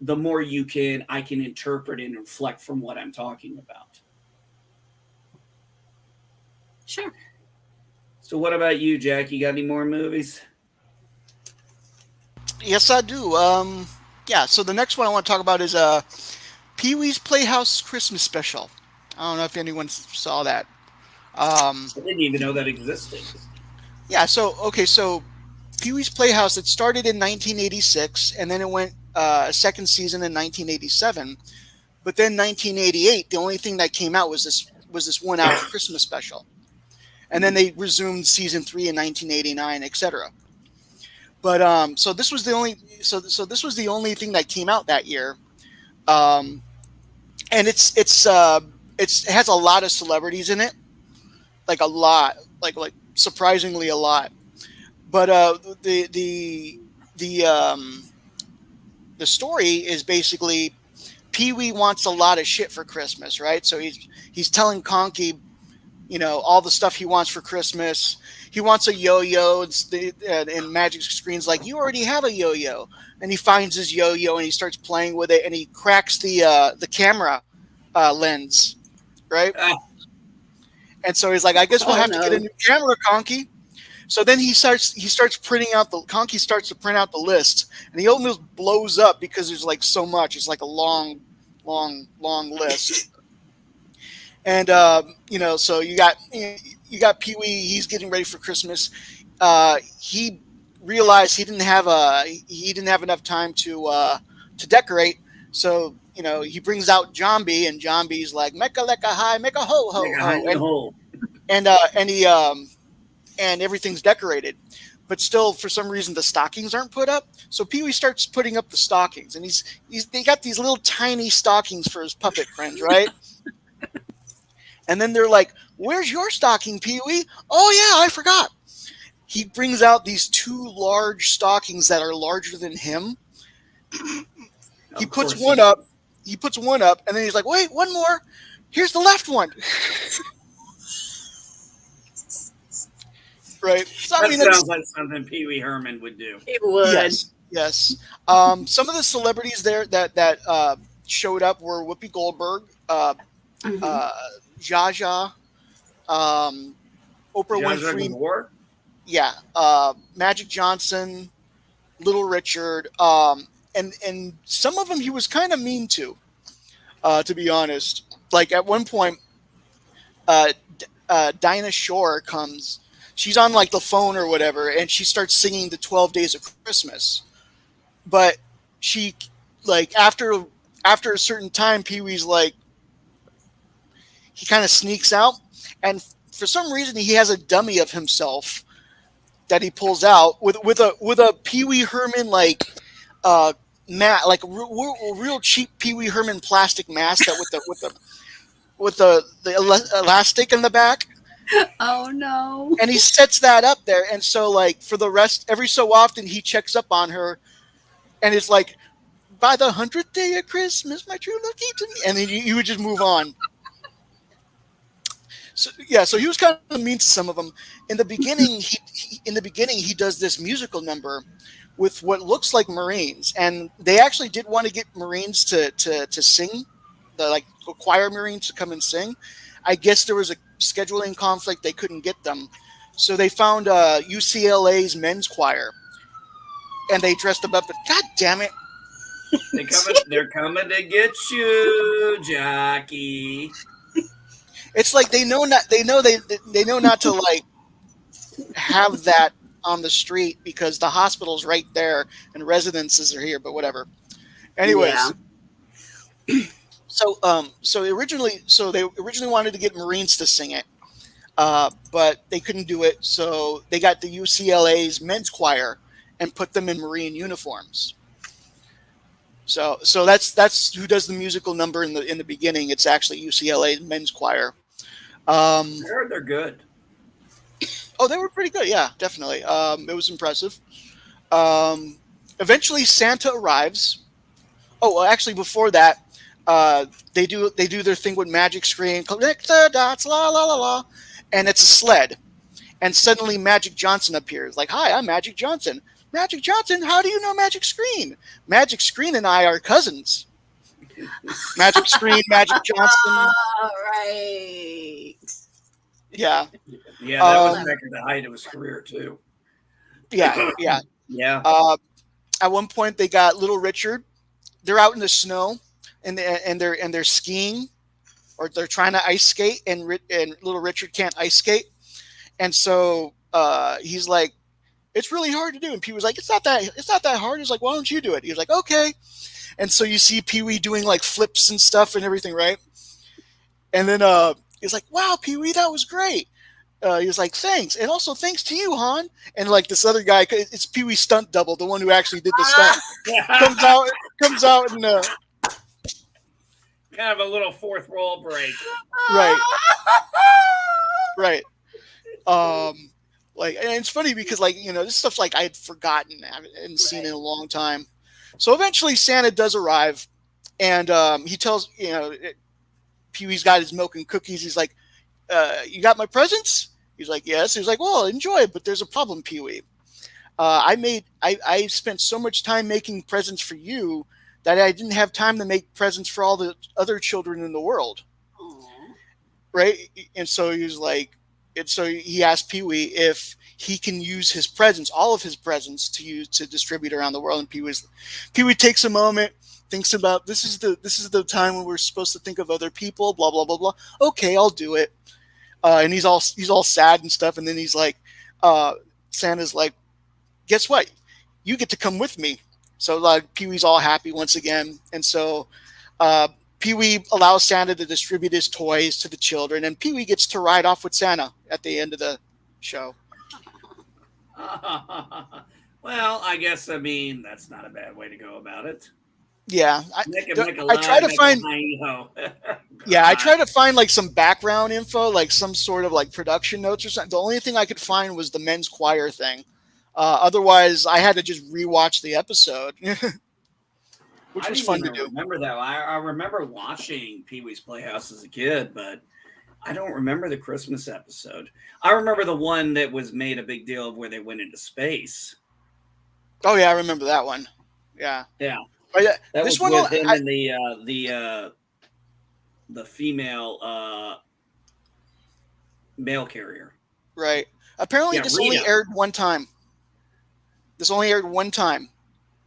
the more I can interpret and reflect from what I'm talking about. Sure. So what about you, Jack? You got any more movies? Yes, I do. So the next one I want to talk about is Pee-wee's Playhouse Christmas Special. I don't know if anyone saw that. I didn't even know that existed. Yeah, so Pee-wee's Playhouse, it started in 1986, and then it went a second season in 1987. But then 1988, the only thing that came out was this 1 hour Christmas special. And then they resumed season 3 in 1989, etc. But so this was the only thing that came out that year. And it has a lot of celebrities in it. Like a lot, like surprisingly a lot. But the story is basically Pee-wee wants a lot of shit for Christmas, right? So he's telling Conky, all the stuff he wants for Christmas. He wants a yo-yo, and Magic Screen's like, you already have a yo-yo. And he finds his yo-yo and he starts playing with it, and he cracks the camera lens, right? And so he's like, I guess we'll have to get a new camera, Conky. So then Conky starts to print out the list, and he almost blows up because there's like so much. It's like a long list. And so you got Pee-wee. He's getting ready for Christmas. He realized he didn't have enough time to decorate. So he brings out Jambi, and Jambi's like, "Mecca lecca hi, mecca ho ho ho," and and everything's decorated. But still, for some reason, the stockings aren't put up. So Pee-wee starts putting up the stockings, and they got these little tiny stockings for his puppet friends, right? And then they're like, "Where's your stocking, Pee-wee?" "Oh yeah, I forgot." He brings out these 2 large stockings that are larger than him. He puts one up. He puts one up, and then he's like, "Wait, one more. Here's the left one." Right. So, That sounds like something Pee Wee Herman would do. It would. Yes. Some of the celebrities there that showed up were Whoopi Goldberg, Zsa Zsa, Oprah Winfrey. Yeah. Magic Johnson, Little Richard, and some of them he was kind of mean to be honest. Like at one point, Dinah Shore comes. She's on like the phone or whatever, and she starts singing the 12 Days of Christmas. But she, like, after a certain time, Pee-wee's like, he kind of sneaks out, and for some reason he has a dummy of himself that he pulls out with a Pee-wee Herman like like real cheap Pee-wee Herman plastic mask that with the elastic in the back. Oh no. And he sets that up there, and so like for the rest, every so often he checks up on her, and it's like, "By the 100th day of Christmas, my true love came to me," and then you would just move on. So yeah, so he was kind of mean to some of them. In the beginning, he does this musical number with what looks like Marines, and they actually did want to get Marines to sing, the choir Marines to come and sing. I guess there was a scheduling conflict; they couldn't get them, so they found UCLA's men's choir, and they dressed them up. But God damn it! They're coming to get you, Jackie. It's like they know not to like have that on the street because the hospital's right there and residences are here. But whatever. Anyways. Yeah. So they originally wanted to get Marines to sing it, but they couldn't do it. So they got the UCLA's men's choir and put them in Marine uniforms. So that's who does the musical number in the beginning. It's actually UCLA's men's choir. I heard they're good. Oh, they were pretty good. Yeah, definitely. It was impressive. Eventually, Santa arrives. Oh, well, actually, before that. They do their thing with magic screen, connect the dots, la la la la, and it's a sled. And suddenly Magic Johnson appears. Like, "Hi, I'm Magic Johnson." "Magic Johnson, how do you know Magic Screen?" "Magic Screen and I are cousins." Magic Screen, Magic Johnson. All right. Yeah. Yeah, that was back at the height of his career too. Yeah. Yeah. At one point, they got Little Richard. They're out in the snow. And they're skiing, or they're trying to ice skate, and Little Richard can't ice skate, and so he's like, "It's really hard to do." And Pee was like, "It's not that hard." He's like, "Why don't you do it?" He's like, "Okay." And so you see Pee-wee doing like flips and stuff and everything, right? And then he's like, "Wow, Pee-wee, that was great." He was like, "Thanks, and also thanks to you, Han." And like this other guy, it's Pee-wee's stunt double, the one who actually did the stunt, comes out and. Kind of a little fourth wall break. Right. Like, and it's funny because, like, this stuff's like I had forgotten. I hadn't seen it in a long time. So eventually Santa does arrive, and he tells, Pee-wee's got his milk and cookies. He's like, "You got my presents?" He's like, "Yes." He's like, "Well, enjoy it, but there's a problem, Pee-wee. I spent so much time making presents for you that I didn't have time to make presents for all the other children in the world." Aww. Right? And so he was like, he asked Pee-wee if he can use his presents, all of his presents, to distribute around the world. And Pee-wee takes a moment, thinks about, this is the time when we're supposed to think of other people, blah blah blah blah. "Okay, I'll do it." And he's all sad and stuff. And then he's like, Santa's like, "Guess what? You get to come with me." So like Pee-wee's all happy once again, and so Pee-wee allows Santa to distribute his toys to the children, and Pee-wee gets to ride off with Santa at the end of the show. Well, I guess that's not a bad way to go about it. Yeah, I try Nikolai, to find. Nikolai, Yeah, I God. try to find like some background info, like some sort of like production notes or something. The only thing I could find was the men's choir thing. Otherwise, I had to just rewatch the episode, which I was didn't fun to even do. remember that. I remember watching Pee Wee's Playhouse as a kid, but I don't remember the Christmas episode. I remember the one that was made a big deal of where they went into space. Oh yeah, I remember that one. Yeah, Yeah, but yeah, that this was one, with him and the female mail carrier. right? Apparently, Yeah, this only Rita. aired one time. This only aired one time,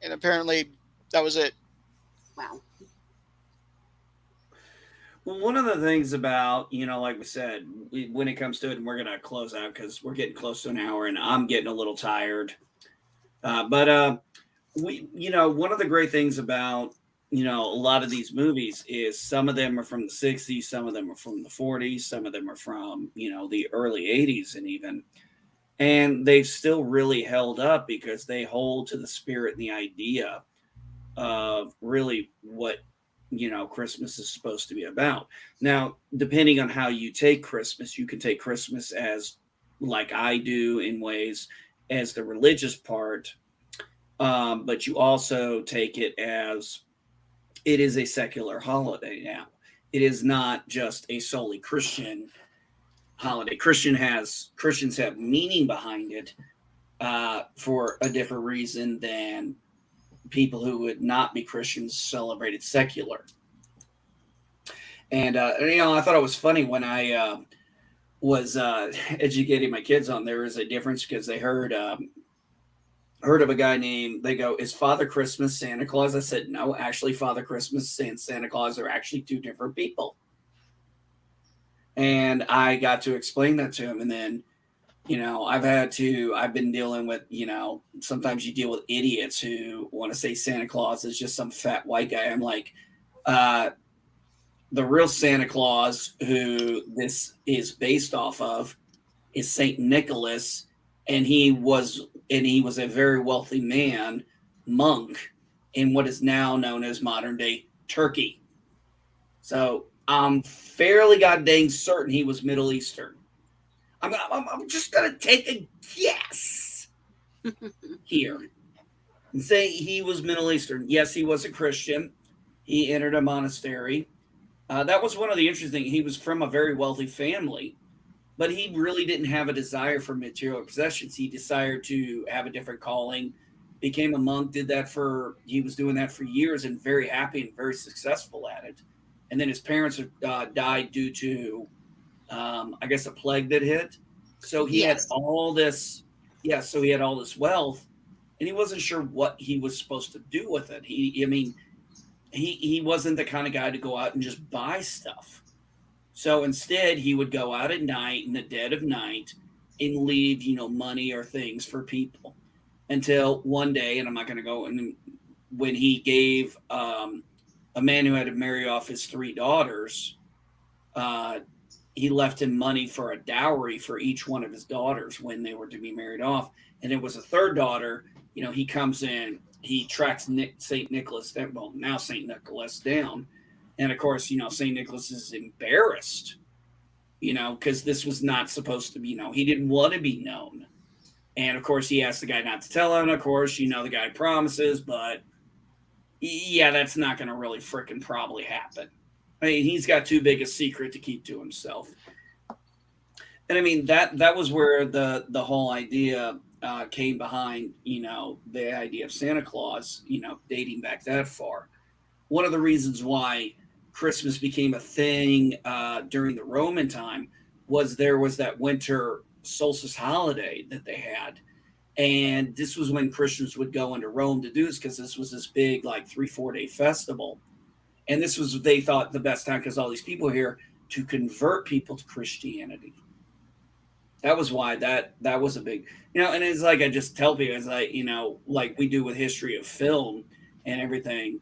and apparently that was it. Wow. Well, one of the things about, like we said, when it comes to it, and we're going to close out because we're getting close to an hour and I'm getting a little tired. But one of the great things about, a lot of these movies is some of them are from the 60s, some of them are from the 40s, some of them are from, the early 80s and even. And they've still really held up because they hold to the spirit and the idea of really what Christmas is supposed to be about. Now, depending on how you take Christmas, you can take Christmas as, like I do in ways, as the religious part, but you also take it as it is a secular holiday now. It is not just a solely Christian holiday. Christians have meaning behind it, for a different reason than people who would not be Christians celebrated secular. And I thought it was funny when I was educating my kids on there is a difference because they heard of a guy named, they go, is Father Christmas Santa Claus? I said, no, actually, Father Christmas and Santa Claus are actually two different people. And I got to explain that to him. And then, I've been dealing with, sometimes you deal with idiots who want to say Santa Claus is just some fat white guy. I'm like, uh, the real Santa Claus, who this is based off of, is Saint Nicholas, and he was a very wealthy man, monk, in what is now known as modern day Turkey. So I'm fairly goddamn certain he was Middle Eastern. I'm just gonna take a guess here and say he was Middle Eastern. Yes, he was a Christian. He entered a monastery. That was one of the interesting. He was from a very wealthy family, but he really didn't have a desire for material possessions. He desired to have a different calling, became a monk, he was doing that for years and very happy and very successful at it. And then his parents died due to, I guess, a plague that hit. So he had Yes. all this, yeah, so he had all this wealth and he wasn't sure what he was supposed to do with it. He wasn't the kind of guy to go out and just buy stuff. So instead, he would go out at night in the dead of night and leave, money or things for people until one day, and I'm not going to go, and when he gave a man who had to marry off his three daughters, uh, he left him money for a dowry for each one of his daughters when they were to be married off. And it was a third daughter, he comes in, he tracks St. Nicholas, well, now St. Nicholas down. And of course, St. Nicholas is embarrassed, because this was not supposed to be known. He didn't want to be known. And of course, he asked the guy not to tell him. Of course, the guy promises, but yeah, that's not going to really freaking probably happen. He's got too big a secret to keep to himself. And that was where the whole idea came behind, the idea of Santa Claus, dating back that far. One of the reasons why Christmas became a thing during the Roman time was there was that winter solstice holiday that they had. And this was when Christians would go into Rome to do this because this was this big, like 3-4 day festival. And this was, they thought, the best time because all these people here to convert people to Christianity. That was why that was a big, and it's like I just tell people, it's like, like we do with history of film and everything,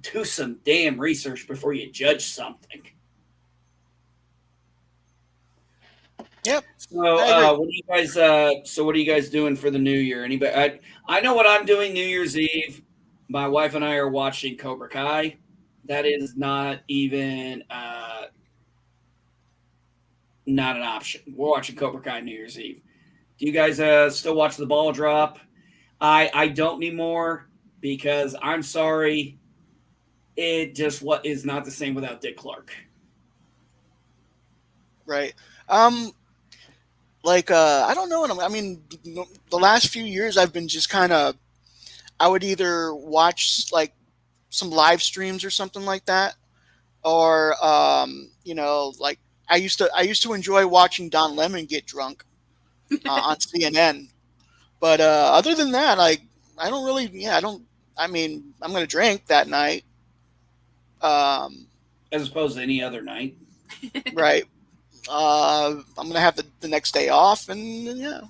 do some damn research before you judge something. Yep. So, I agree. what do you guys? So, what are you guys doing for the New Year? Anybody? I know what I'm doing New Year's Eve. My wife and I are watching Cobra Kai. That is not even not an option. We're watching Cobra Kai New Year's Eve. Do you guys still watch The Ball Drop? I don't anymore because I'm sorry, it just what is not the same without Dick Clark. Right. I don't know. I mean, the last few years I've been just kind of. I would either watch like some live streams or something like that, or like I used to enjoy watching Don Lemon get drunk on CNN. But other than that, I don't really. Yeah, I don't. I mean, I'm gonna drink that night. Um, As opposed to any other night. right. I'm gonna have the next day off, and yeah.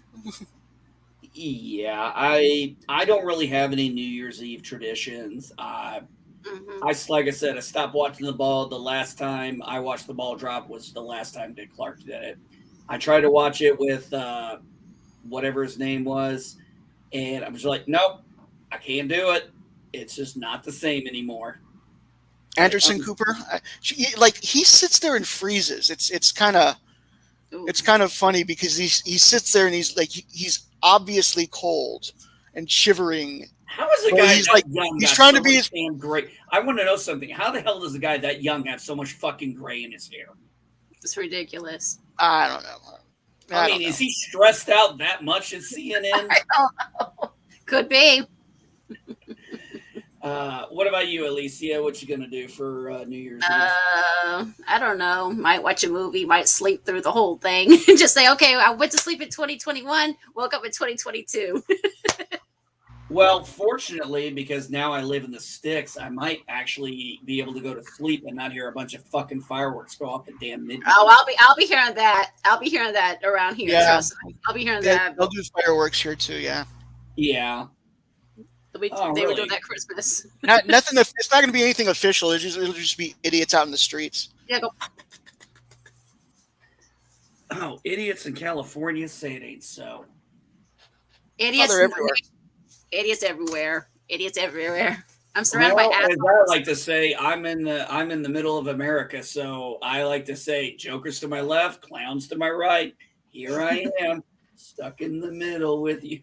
Yeah, I don't really have any New Year's Eve traditions. Like I said, I stopped watching the ball. The last time I watched the ball drop was the last time Dick Clark did it. I tried to watch it with whatever his name was, and I was like, nope, I can't do it. It's just not the same anymore. Anderson Cooper, he sits there and freezes. It's kind of funny because he sits there and he's obviously cold and shivering. How is a guy that young? He's trying to be damn gray. I want to know something. How the hell does a guy that young have so much fucking gray in his hair? It's ridiculous. I don't know. I mean, is he stressed out that much at CNN? I don't know. Could be. What about you, Alicia? What you gonna do for New Year's Eve? I don't know. Might watch a movie. Might sleep through the whole thing. Just say, okay, I went to sleep in 2021. Woke up in 2022. Well, fortunately, because now I live in the sticks, I might actually be able to go to sleep and not hear a bunch of fucking fireworks go off at damn midnight. Oh, I'll be hearing that. I'll be hearing that around here. Yeah. I'll be hearing that. They'll do fireworks here too. Yeah. Yeah. They were doing that Christmas. Nothing. It's not going to be anything official. It'll just be idiots out in the streets. Yeah. Go. Oh, idiots in California say it ain't so. Idiots everywhere. Idiots everywhere. Idiots everywhere. I'm surrounded by assholes. As I like to say, I'm in the middle of America, so I like to say, jokers to my left, clowns to my right. Here I am, stuck in the middle with you.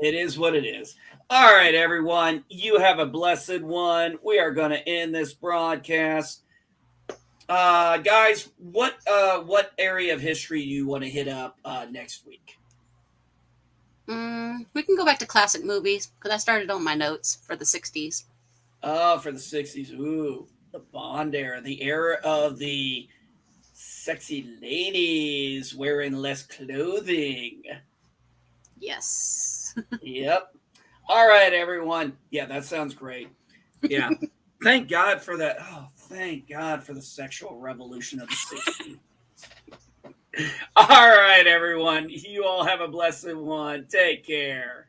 It is what it is. All right, everyone, you have a blessed one. We are going to end this broadcast. Guys, what area of history do you want to hit up next week? We can go back to classic movies because I started on my notes for the 60s. Oh, for the 60s. Ooh, the Bond era, the era of the sexy ladies wearing less clothing. Yes. Yep. All right, everyone. Yeah, that sounds great. Yeah. Thank God for that. Oh, thank God for the sexual revolution of the 60s. All right, everyone. You all have a blessed one. Take care.